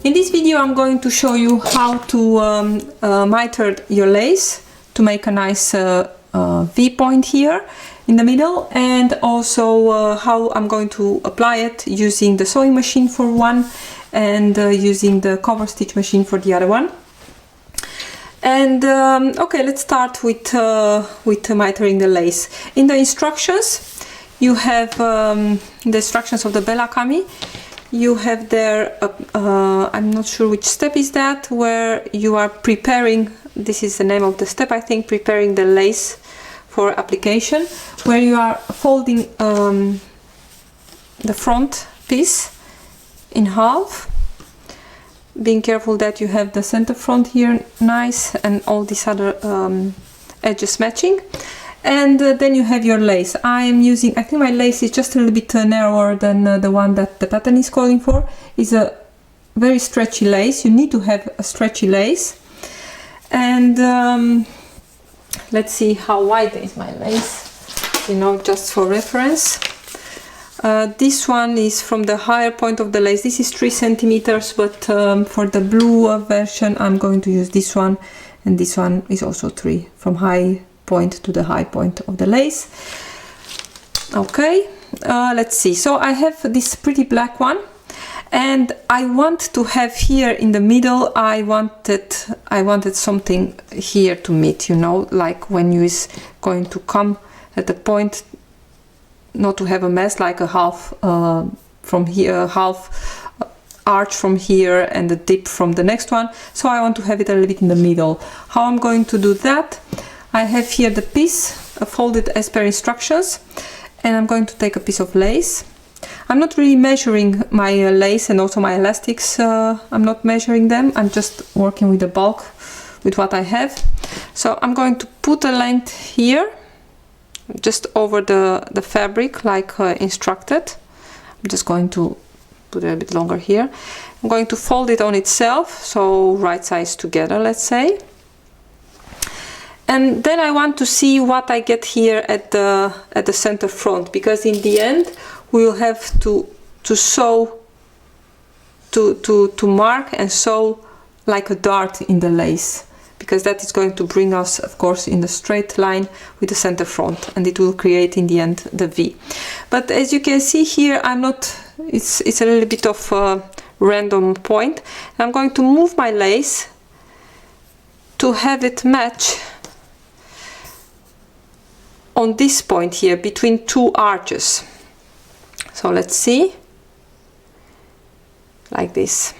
In this video I'm going to show you how to miter your lace to make a nice V-point here in the middle, and also how I'm going to apply it using the sewing machine for one and using the cover stitch machine for the other one. And okay, let's start with mitering the lace. In the instructions you have the instructions of the Bella Cami. You have there, I'm not sure which step is that, where you are preparing, this is the name of the step I think, preparing the lace for application, where you are folding the front piece in half, being careful that you have the center front here nice and all these other edges matching. And then you have your lace. I am using, I think my lace is just a little bit narrower than the one that the pattern is calling for. It's a very stretchy lace. You need to have a stretchy lace. And let's see how wide is my lace, you know, just for reference. This one is from the higher point of the lace. This is 3 centimeters, but for the blue version I'm going to use this one, and this one is also 3, from high point to the high point of the lace. Okay, let's see. So I have this pretty black one, and I want to have here in the middle, I wanted something here to meet, you know, like when you is going to come at the point, not to have a mess, like a half from here, half arch from here and a dip from the next one. So I want to have it a little bit in the middle. How I'm going to do that? I have here the piece folded as per instructions, and I'm going to take a piece of lace. I'm not really measuring my lace and also my elastics, I'm not measuring them, I'm just working with the bulk, with what I have. So I'm going to put a length here, just over the fabric like instructed. I'm just going to put it a bit longer here. I'm going to fold it on itself, so right sides together, let's say. And then I want to see what I get here at the center front, because in the end we will have to sew, to mark and sew like a dart in the lace, because that is going to bring us, of course, in the straight line with the center front, and it will create in the end the V. But as you can see here, I'm not, it's a little bit of a random point. I'm going to move my lace to have it match on this point here between 2 arches. So let's see, like this.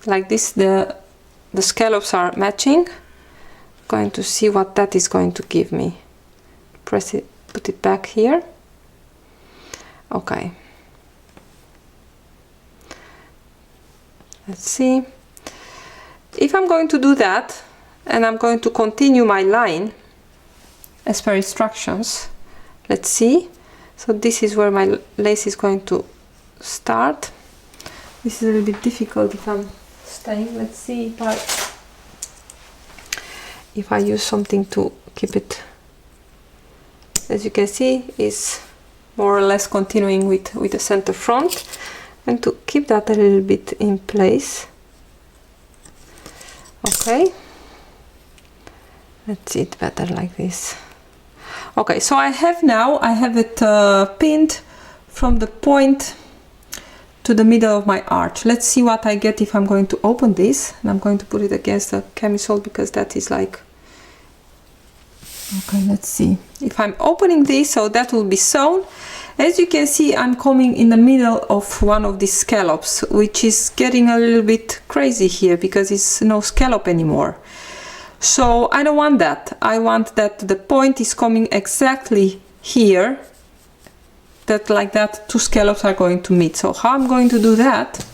Like this, the scallops are matching. Going to see what that is going to give me. Press it, put it back here. Okay. Let's see. If I'm going to do that, and I'm going to continue my line as per instructions, let's see. So this is where my lace is going to start. This is a little bit difficult if I'm staying. Let's see if I use something to keep it. As you can see, is more or less continuing with the center front, and to keep that a little bit in place. Okay, let's see it better like this. Okay, so I have it pinned from the point to the middle of my arch. Let's see what I get if I'm going to open this, and I'm going to put it against the camisole, because that is like, okay, let's see if I'm opening this, so that will be sewn. As you can see, I'm coming in the middle of one of these scallops, which is getting a little bit crazy here because it's no scallop anymore. So I don't want that. I want that the point is coming exactly here, that like that 2 scallops are going to meet. So how I'm going to do that?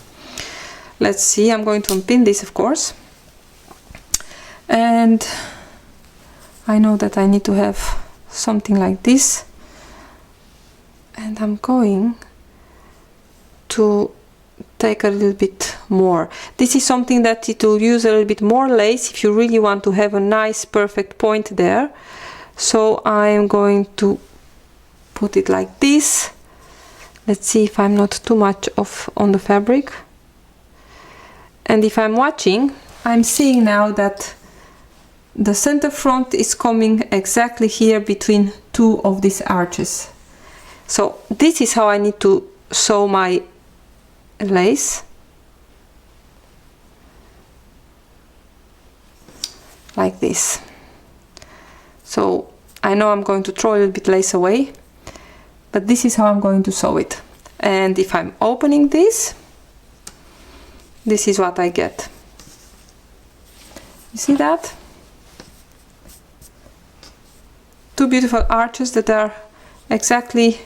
Let's see. I'm going to unpin this, of course, and I know that I need to have something like this, and I'm going to take a little bit more. This is something that it will use a little bit more lace if you really want to have a nice perfect point there. So I am going to put it like this, Let's see if I'm not too much off on the fabric. And if I'm watching, I'm seeing now that the center front is coming exactly here between two of these arches. So this is how I need to sew my lace. Like this. So I know I'm going to throw a little bit lace away, but this is how I'm going to sew it. And if I'm opening this, this is what I get. You see that? Two beautiful arches that are exactly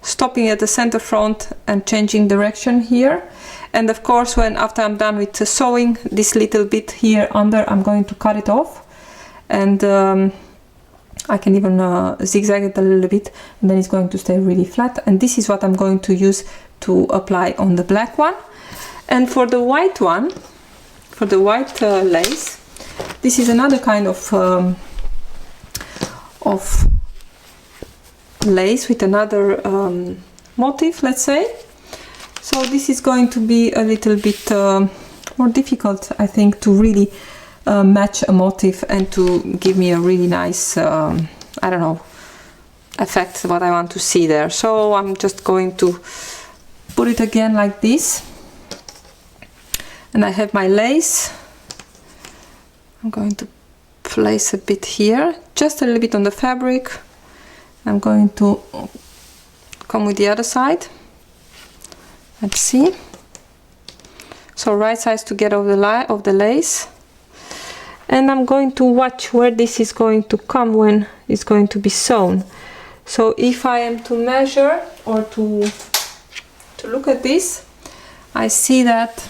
stopping at the center front and changing direction here. And of course, when after I'm done with the sewing, this little bit here under, I'm going to cut it off, and I can even zigzag it a little bit, and then it's going to stay really flat. And this is what I'm going to use to apply on the black one. And for the white one, for the white lace, this is another kind of lace with another motif, let's say. So this is going to be a little bit more difficult, I think, to really match a motif and to give me a really nice, I don't know, effect, what I want to see there. So I'm just going to put it again like this. And I have my lace. I'm going to place a bit here, just a little bit on the fabric. I'm going to come with the other side. Let's see. So right sides together of the lace. And I'm going to watch where this is going to come when it's going to be sewn. So if I am to measure or to look at this, I see that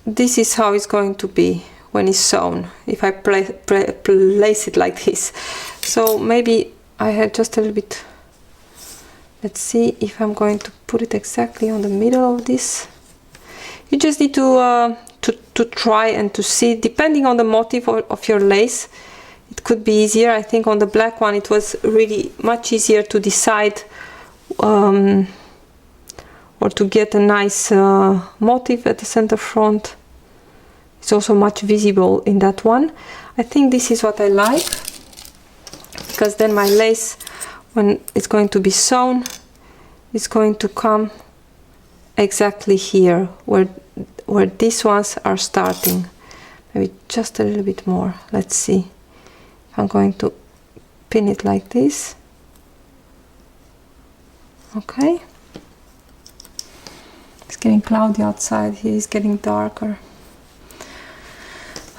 this is how it's going to be when it's sewn, if I place it like this. So maybe I had just a little bit. Let's see if I'm going to put it exactly on the middle of this. You just need to try and to see, depending on the motif of your lace. It could be easier. I think on the black one it was really much easier to decide or to get a nice motif at the center front. It's also much visible in that one. I think this is what I like, because then my lace, when it's going to be sewn, it's going to come exactly here where these ones are starting. Maybe just a little bit more. Let's see. I'm going to pin it like this. Okay. It's getting cloudy outside. Here it's getting darker.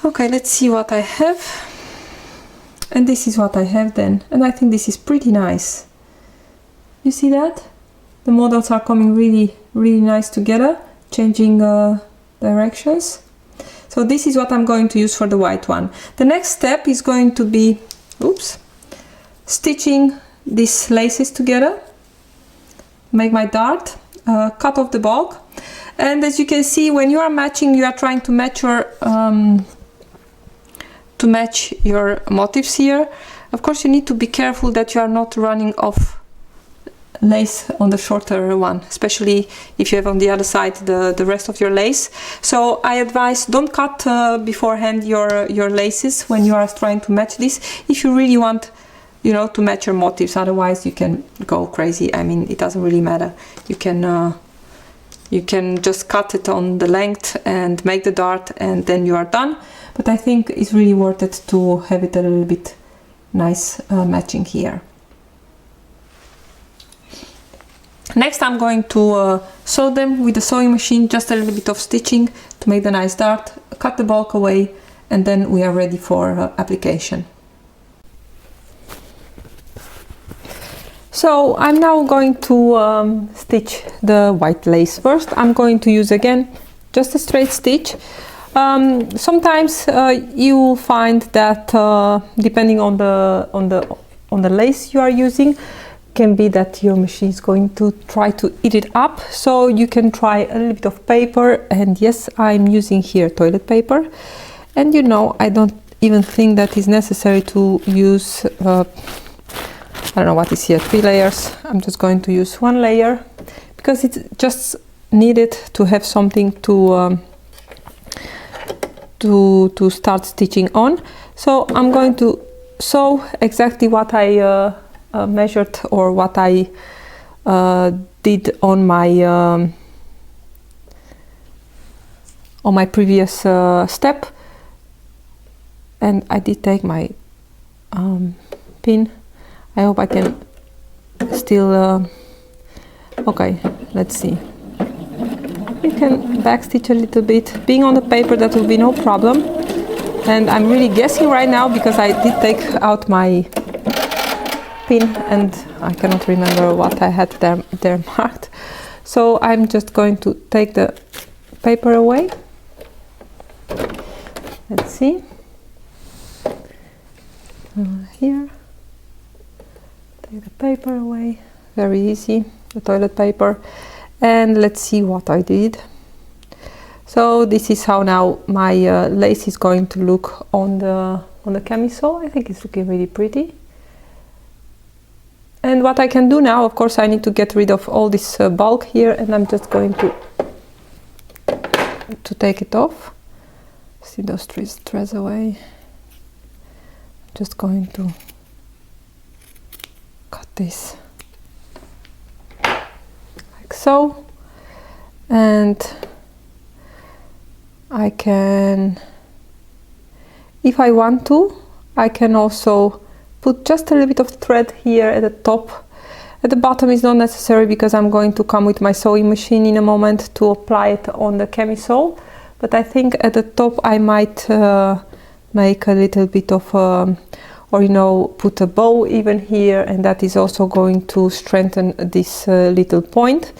Okay, let's see what I have. And this is what I have then. And I think this is pretty nice. You see that? The models are coming really, really nice together, changing directions. So this is what I'm going to use for the white one. The next step is going to be, stitching these laces together. Make my dart, cut off the bulk. And as you can see, when you are matching, you are trying to match your motifs here. Of course, you need to be careful that you are not running off lace on the shorter one, especially if you have on the other side the rest of your lace. So I advise, don't cut beforehand your laces when you are trying to match this, if you really want, you know, to match your motifs. Otherwise you can go crazy. I mean, it doesn't really matter. You can just cut it on the length and make the dart, and then you are done. But I think it's really worth it to have it a little bit nice matching here. Next I'm going to sew them with the sewing machine, just a little bit of stitching to make the nice dart, cut the bulk away, and then we are ready for application. So I'm now going to stitch the white lace. First I'm going to use again just a straight stitch. Sometimes you will find that depending on the lace you are using, can be that your machine is going to try to eat it up. So you can try a little bit of paper, and yes, I'm using here toilet paper. And you know, I don't even think that is necessary to use don't know what is here, 3 layers. I'm just going to use 1 layer because it's just needed to have something to start stitching on. So I'm going to sew exactly what I measured, or what I did on my previous step. And I did take my pin. I hope I can still okay, let's see. We can backstitch a little bit. Being on the paper, that will be no problem. And I'm really guessing right now because I did take out my pin and I cannot remember what I had there marked. So I'm just going to take the paper away. Let's see. Here. Take the paper away. Very easy. The toilet paper. And let's see what I did. So this is how now my lace is going to look on the camisole. I think it's looking really pretty. And what I can do now, of course, I need to get rid of all this bulk here, and I'm just going to take it off. See those threads away. Just going to cut this like so, and I can, if I want to, I can also put just a little bit of thread here at the top. At the bottom is not necessary because I'm going to come with my sewing machine in a moment to apply it on the camisole, but I think at the top I might make a little bit of or you know, put a bow even here, and that is also going to strengthen this little point.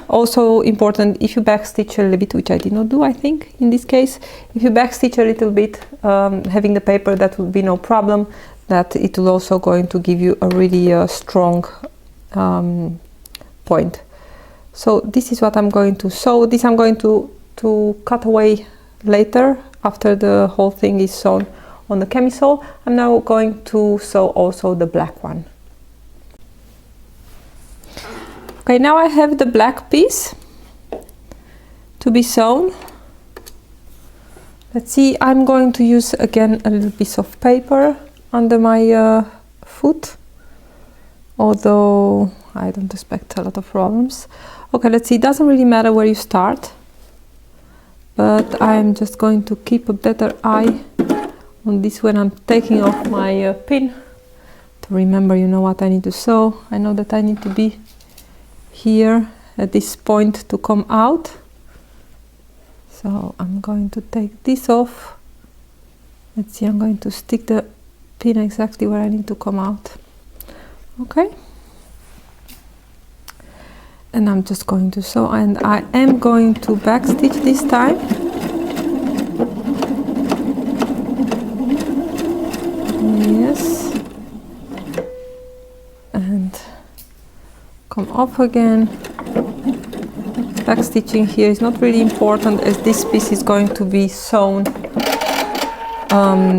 Also important, if you backstitch a little bit, which I did not do, I think in this case, if you backstitch a little bit, having the paper, that would be no problem. That it will also going to give you a really strong point. So this is what I'm going to sew. This I'm going to cut away later after the whole thing is sewn on the camisole. I'm now going to sew also the black one. Okay, now I have the black piece to be sewn. Let's see, I'm going to use again a little piece of paper under my foot, although I don't expect a lot of problems. Okay, let's see, it doesn't really matter where you start, but I'm just going to keep a better eye on this when I'm taking off my pin to remember, you know, what I need to sew. I know that I need to be here at this point to come out, so I'm going to take this off. Let's see, I'm going to stick the pin exactly where I need to come out. Okay, and I'm just going to sew, and I am going to backstitch this time. Yes, and come off again. Backstitching here is not really important as this piece is going to be sewn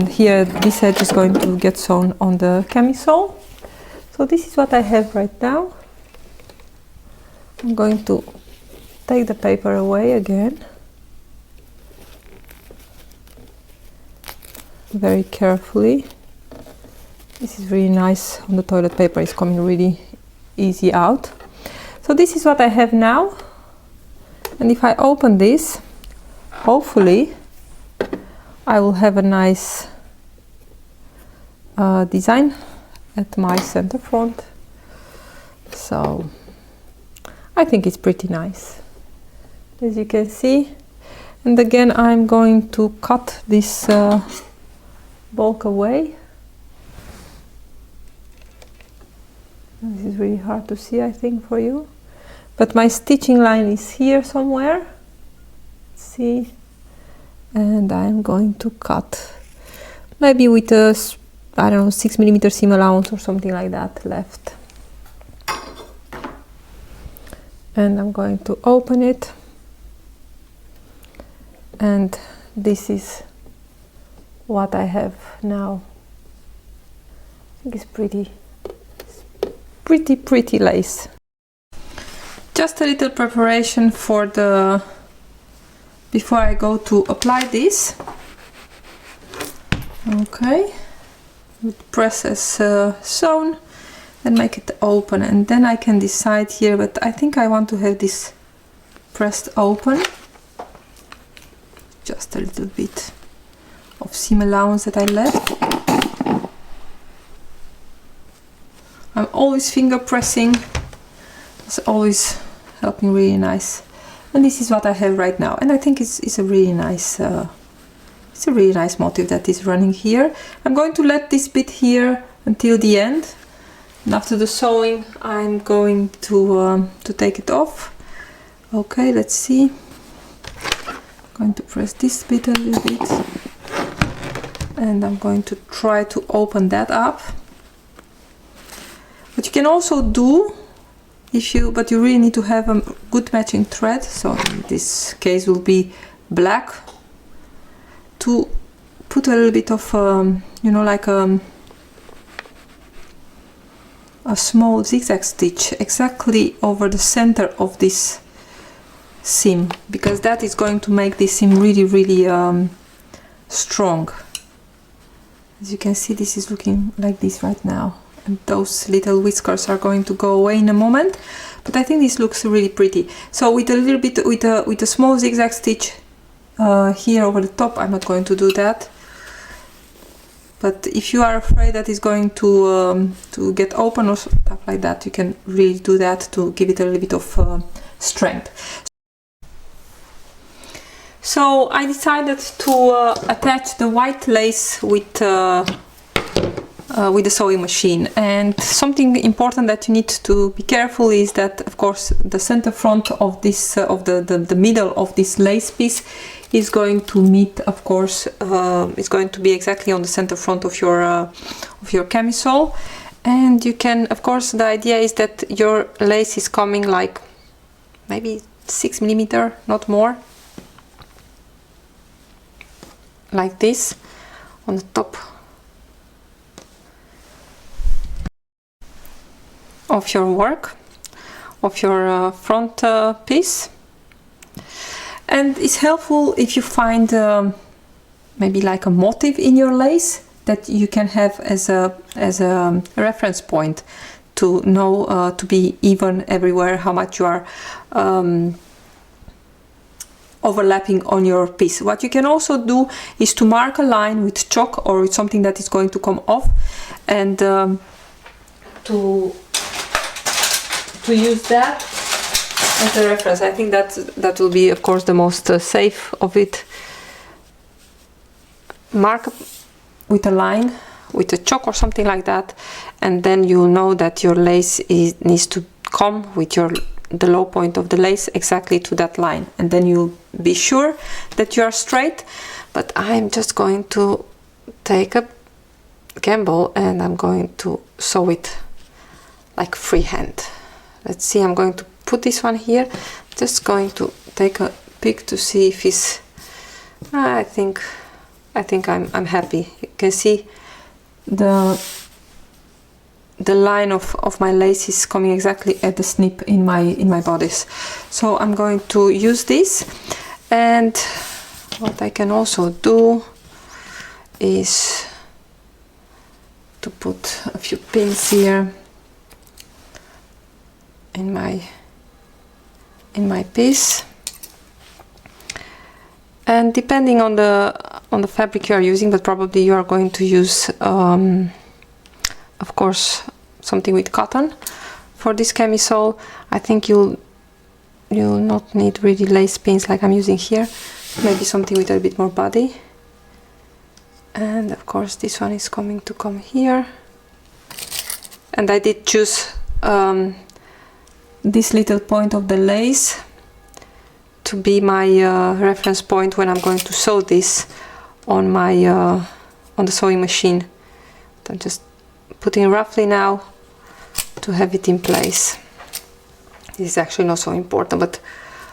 here. This edge is going to get sewn on the camisole. So this is what I have right now. I'm going to take the paper away again, very carefully. This is really nice on the toilet paper, it's coming really easy out. So this is what I have now, and if I open this, hopefully I will have a nice design at my center front. So I think it's pretty nice, as you can see. And again, I'm going to cut this bulk away. This is really hard to see, I think, for you, but my stitching line is here somewhere. Let's see, and I'm going to cut maybe with a, I don't know, 6mm seam allowance or something like that left. And I'm going to open it, and this is what I have now. I think it's pretty lace. Just a little preparation for the before I go to apply this. Okay, press as sewn, then make it open, and then I can decide here, but I think I want to have this pressed open. Just a little bit of seam allowance that I left. I'm always finger pressing. It's always helping really nice. And this is what I have right now, and I think it's a really nice motif that is running here. I'm going to let this bit here until the end, and after the sewing I'm going to take it off. Okay, let's see. I'm going to press this bit a little bit, and I'm going to try to open that up. What you can also do, but you really need to have a good matching thread, so in this case will be black, to put a little bit of you know, like a small zigzag stitch exactly over the center of this seam, because that is going to make this seam really strong. As you can see, this is looking like this right now, and those little whiskers are going to go away in a moment, but I think this looks really pretty. So with a little bit, with a small zigzag stitch here over the top, I'm not going to do that, but if you are afraid that it's going to get open or stuff like that, you can really do that to give it a little bit of strength. So I decided to attach the white lace with the sewing machine, and something important that you need to be careful is that, of course, the center front of this the middle of this lace piece is going to meet, of course, it's going to be exactly on the center front of your camisole. And you can, of course, the idea is that your lace is coming like maybe 6 mm, not more, like this on the top of your work, of your front piece. And it's helpful if you find maybe like a motif in your lace that you can have as a reference point to know to be even everywhere, how much you are overlapping on your piece. What you can also do is to mark a line with chalk or with something that is going to come off, and to use that as a reference. I think that will be, of course, the most safe of it. Mark with a line, with a chalk or something like that, and then you'll know that your lace needs to come with the low point of the lace exactly to that line, and then you'll be sure that you are straight. But I'm just going to take a gamble and I'm going to sew it like freehand. Let's see, I'm going to put this one here, just going to take a peek to see if it's I think I'm happy. You can see the line of my lace is coming exactly at the snip in my bodice. So I'm going to use this, and what I can also do is to put a few pins here in my piece, and depending on the fabric you are using, but probably you are going to use of course something with cotton for this camisole. I think you'll not need really lace pins like I'm using here, maybe something with a bit more body. And of course this one is going to come here, and I did choose this little point of the lace to be my reference point when I'm going to sew this on my on the sewing machine. I'm just putting roughly now to have it in place. This is actually not so important, but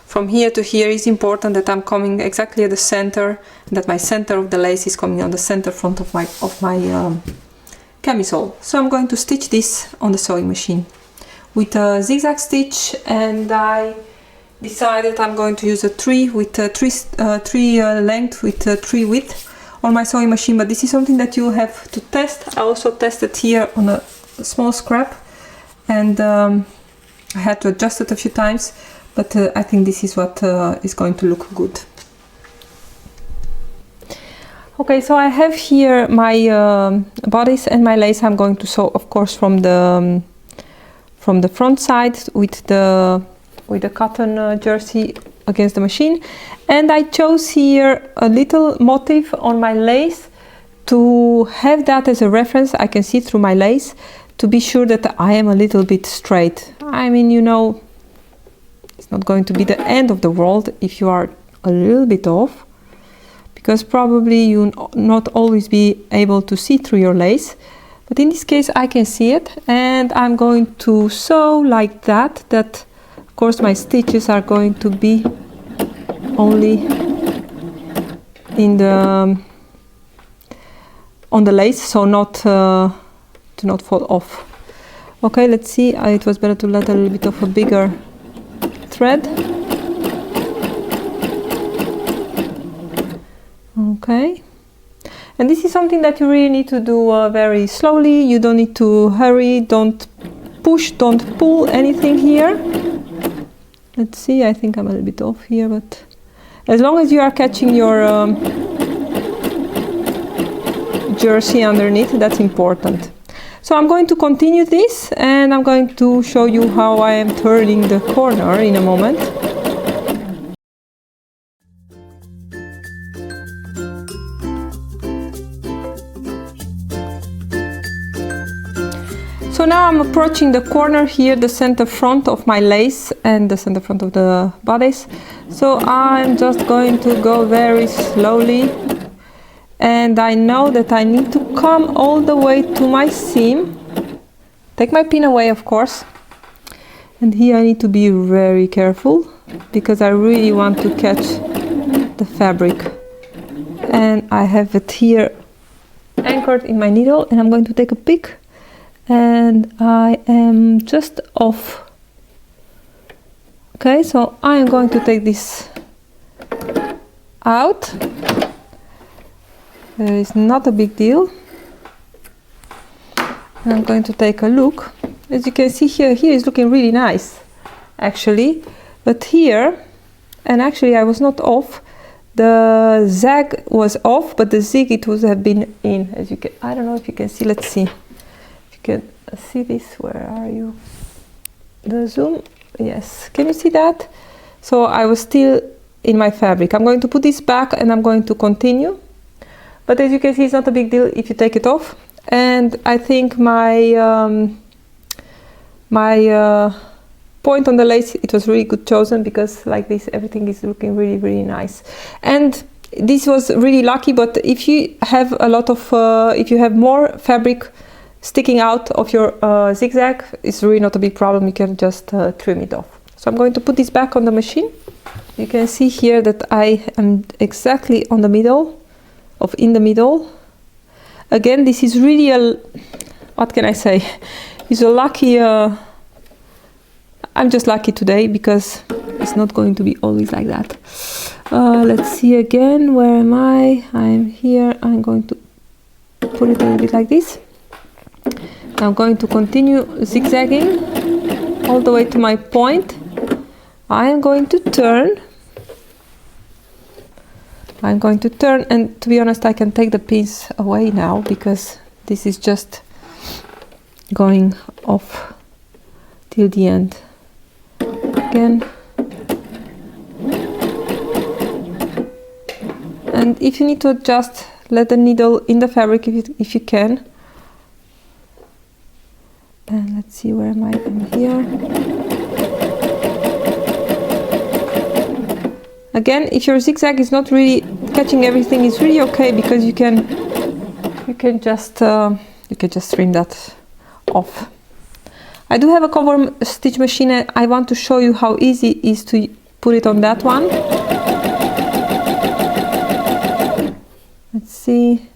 from here to here is important that I'm coming exactly at the center, and that my center of the lace is coming on the center front of my camisole. So I'm going to stitch this on the sewing machine. with a zigzag stitch, and I decided I'm going to use a 3 with a 3 length with a 3 width on my sewing machine, but this is something that you have to test. I also tested here on a small scrap, and I had to adjust it a few times, but I think this is what is going to look good. Okay, so I have here my bodice and my lace. I'm going to sew, of course, from the front side with the cotton jersey against the machine, and I chose here a little motif on my lace to have that as a reference. I can see through my lace to be sure that I am a little bit straight. I mean, you know, it's not going to be the end of the world if you are a little bit off, because probably you not always be able to see through your lace, but in this case I can see it, and I'm going to sew like that. Of course my stitches are going to be only in the on the lace, so not to not fall off. Okay, let's see. It was better to let a little bit of a bigger thread. Okay, and this is something that you really need to do very slowly. You don't need to hurry, don't push, don't pull anything here. Let's see, I think I'm a little bit off here, but as long as you are catching your jersey underneath, that's important. So I'm going to continue this, and I'm going to show you how I am turning the corner in a moment. So now I'm approaching the corner here, the center front of my lace and the center front of the bodice. So I'm just going to go very slowly, and I know that I need to come all the way to my seam. Take my pin away, of course. And here I need to be very careful because I really want to catch the fabric. And I have it here anchored in my needle, and I'm going to take a pick. And I am just off. Okay, so I am going to take this out. There is not a big deal. And I'm going to take a look. As you can see here is looking really nice, actually. But here, and actually I was not off. The zag was off, but the zig, it would have been in. As you can, I don't know if you can see. Let's see. Can see this. Where are you? The zoom. Yes, can you see that? So I was still in my fabric. I'm going to put this back and I'm going to continue, but as you can see, it's not a big deal if you take it off. And I think my point on the lace, it was really good chosen, because like this everything is looking really nice. And this was really lucky. But if you have a lot of if you have more fabric sticking out of your zigzag, it's really not a big problem. You can just trim it off. So I'm going to put this back on the machine. You can see here that I am exactly on the middle, in the middle. Again, this is really a, what can I say? It's a lucky, I'm just lucky today, because it's not going to be always like that. Let's see again, where am I? I'm here. I'm going to put it a little bit like this. I'm going to continue zigzagging all the way to my point. I am going to turn. I'm going to turn, and to be honest, I can take the pins away now, because this is just going off till the end. Again. And if you need to adjust, let the needle in the fabric if you can. And let's see, where am I? I'm here. Again, if your zigzag is not really catching everything, it's really okay, because you can just trim that off. I do have a cover stitch machine, and I want to show you how easy it is to put it on that one. Let's see.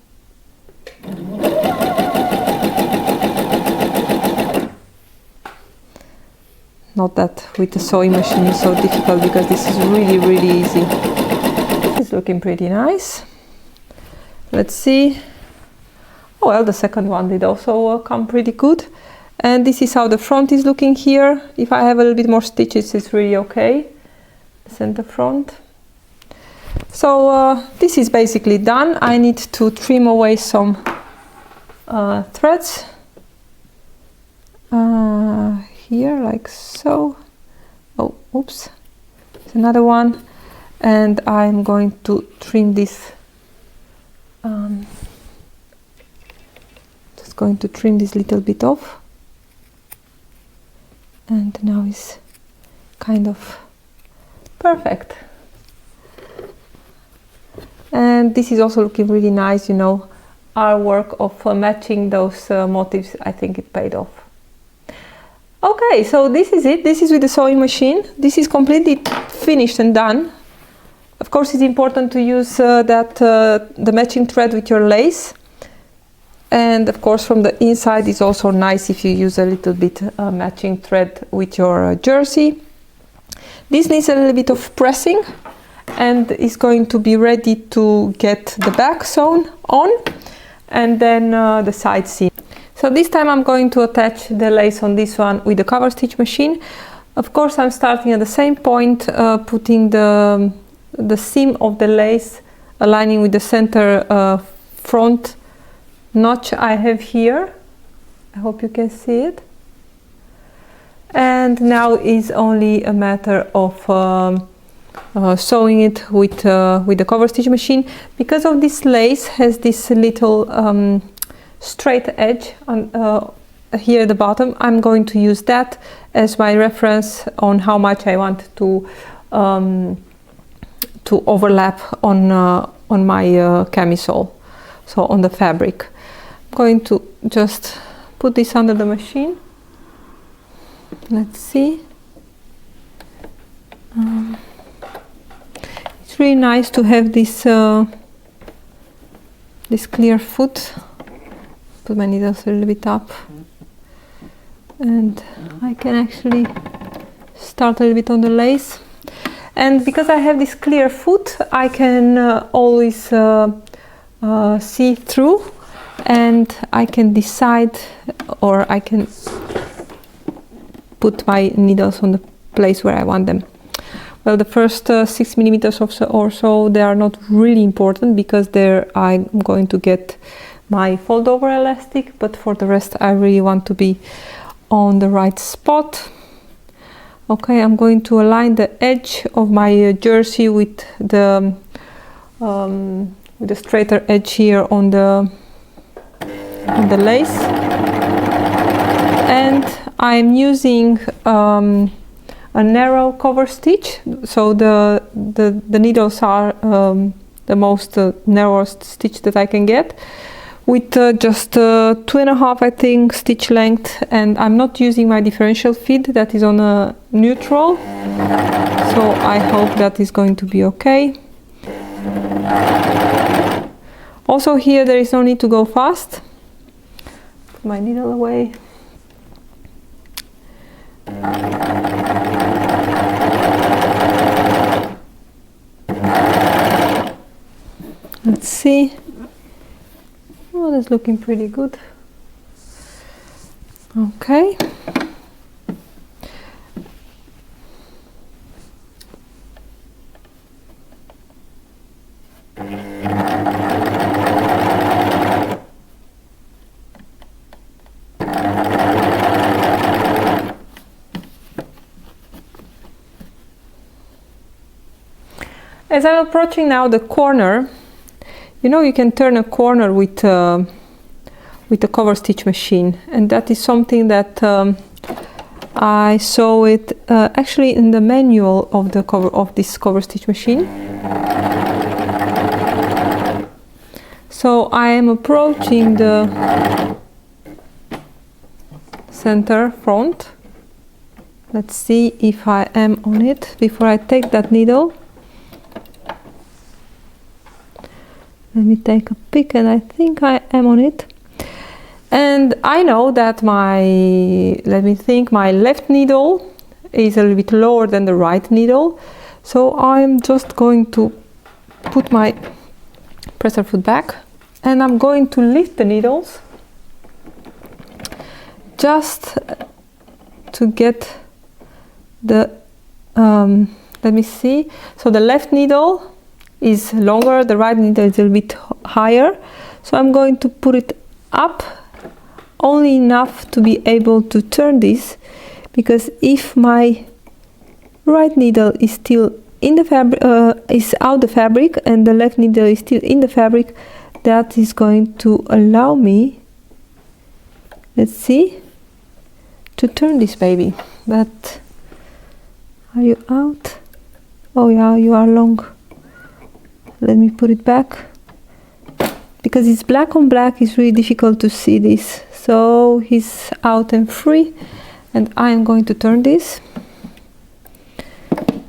not that with the sewing machine is so difficult, because this is really, really easy. It's looking pretty nice. Let's see. Oh, well, the second one did also come pretty good. And this is how the front is looking here. If I have a little bit more stitches, it's really okay. Center front. So this is basically done. I need to trim away some threads here, like so. Oh, oops, there's another one. And I'm going to trim this. Just going to trim this little bit off. And now it's kind of perfect. And this is also looking really nice, you know. Our work of matching those motifs, I think it paid off. Okay, so this is it. This is with the sewing machine. This is completely finished and done. Of course, it's important to use the matching thread with your lace. And of course, from the inside, it's also nice if you use a little bit matching thread with your jersey. This needs a little bit of pressing and is going to be ready to get the back sewn on, and then the side seam. So this time I'm going to attach the lace on this one with the cover stitch machine. Of course, I'm starting at the same point, putting the seam of the lace aligning with the center front notch I have here. I hope you can see it. And now is only a matter of sewing it with the cover stitch machine. Because of this lace has this little straight edge on here at the bottom, I'm going to use that as my reference on how much I want to overlap on my camisole, so on the fabric. I'm going to just put this under the machine. Let's see. It's really nice to have this this clear foot. Put my needles a little bit up, and I can actually start a little bit on the lace. And because I have this clear foot, I can always see through, and I can decide, or I can put my needles on the place where I want them. Well, the first 6 millimeters or so, they are not really important, because there I'm going to get my fold over elastic, but for the rest I really want to be on the right spot. Okay, I'm going to align the edge of my jersey with the straighter edge here on the lace, and I'm using a narrow cover stitch, so the needles are the most narrowest stitch that I can get, with just 2.5, I think, stitch length, and I'm not using my differential feed that is on a neutral, so I hope that is going to be okay. Also here there is no need to go fast. Put my needle away. Let's see. Oh, that's looking pretty good. Okay. As I'm approaching now the corner, you know, you can turn a corner with the cover stitch machine, and that is something that I saw it actually in the manual of this cover stitch machine. So I am approaching the center front. Let's see if I am on it before I take that needle. Let me take a pick, and I think I am on it. And I know that my left needle is a little bit lower than the right needle. So I'm just going to put my presser foot back, and I'm going to lift the needles just to get the let me see. So the left needle is longer, the right needle is a little bit higher. So I'm going to put it up only enough to be able to turn this, because if my right needle is still in the fabric, is out the fabric, and the left needle is still in the fabric, that is going to allow me, let's see, to turn this baby. But are you out? Oh yeah, you are long. Let me put it back, because it's black on black, it's really difficult to see this. So he's out and free, and I'm going to turn this.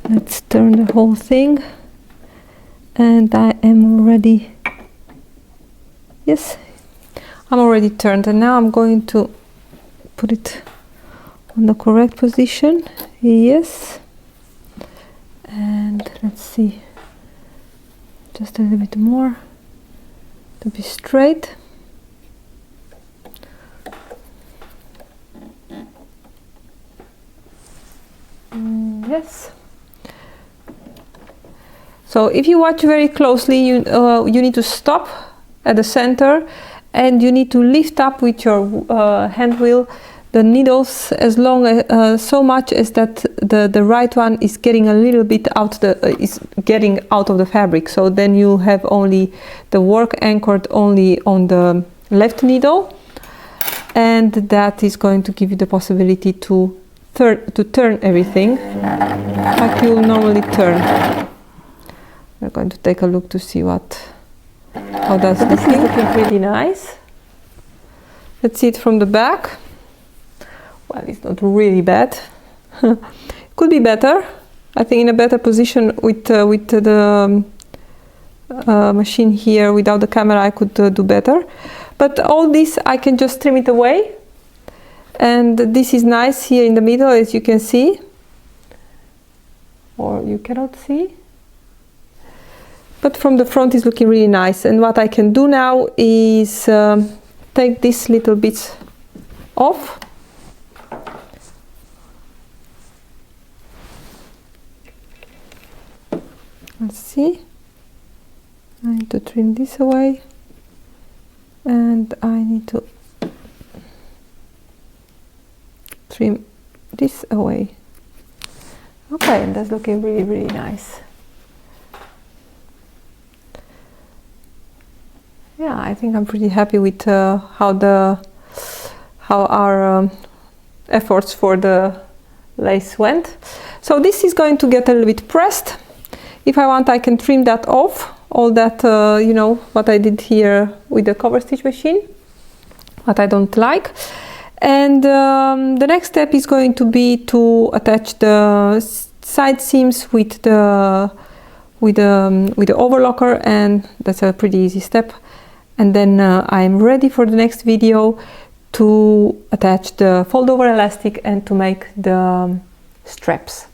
Let's turn the whole thing, and I am already, yes, I'm already turned, and now I'm going to put it on the correct position. Yes, and let's see, just a little bit more to be straight. Yes. So if you watch very closely, you need to stop at the center, and you need to lift up with your hand wheel the needles as long as so much as that the right one is getting a little bit out of the fabric. So then you have only the work anchored only on the left needle, and that is going to give you the possibility to turn everything like you will normally turn. We're going to take a look to see how that's looking. This is looking pretty nice. Let's see it from the back. Well, it's not really bad. Could be better. I think in a better position with the machine here without the camera I could do better. But all this I can just trim it away. And this is nice here in the middle, as you can see. Or you cannot see. But from the front is looking really nice. And what I can do now is take these little bits off. Let's see. I need to trim this away. And I need to trim this away. Okay, and that's looking really, really nice. Yeah, I think I'm pretty happy with how our efforts for the lace went. So this is going to get a little bit pressed. If I want, I can trim that off, all that, you know, what I did here with the cover stitch machine, what I don't like. And the next step is going to be to attach the side seams with the overlocker, and that's a pretty easy step. And then I'm ready for the next video to attach the fold over elastic and to make the straps.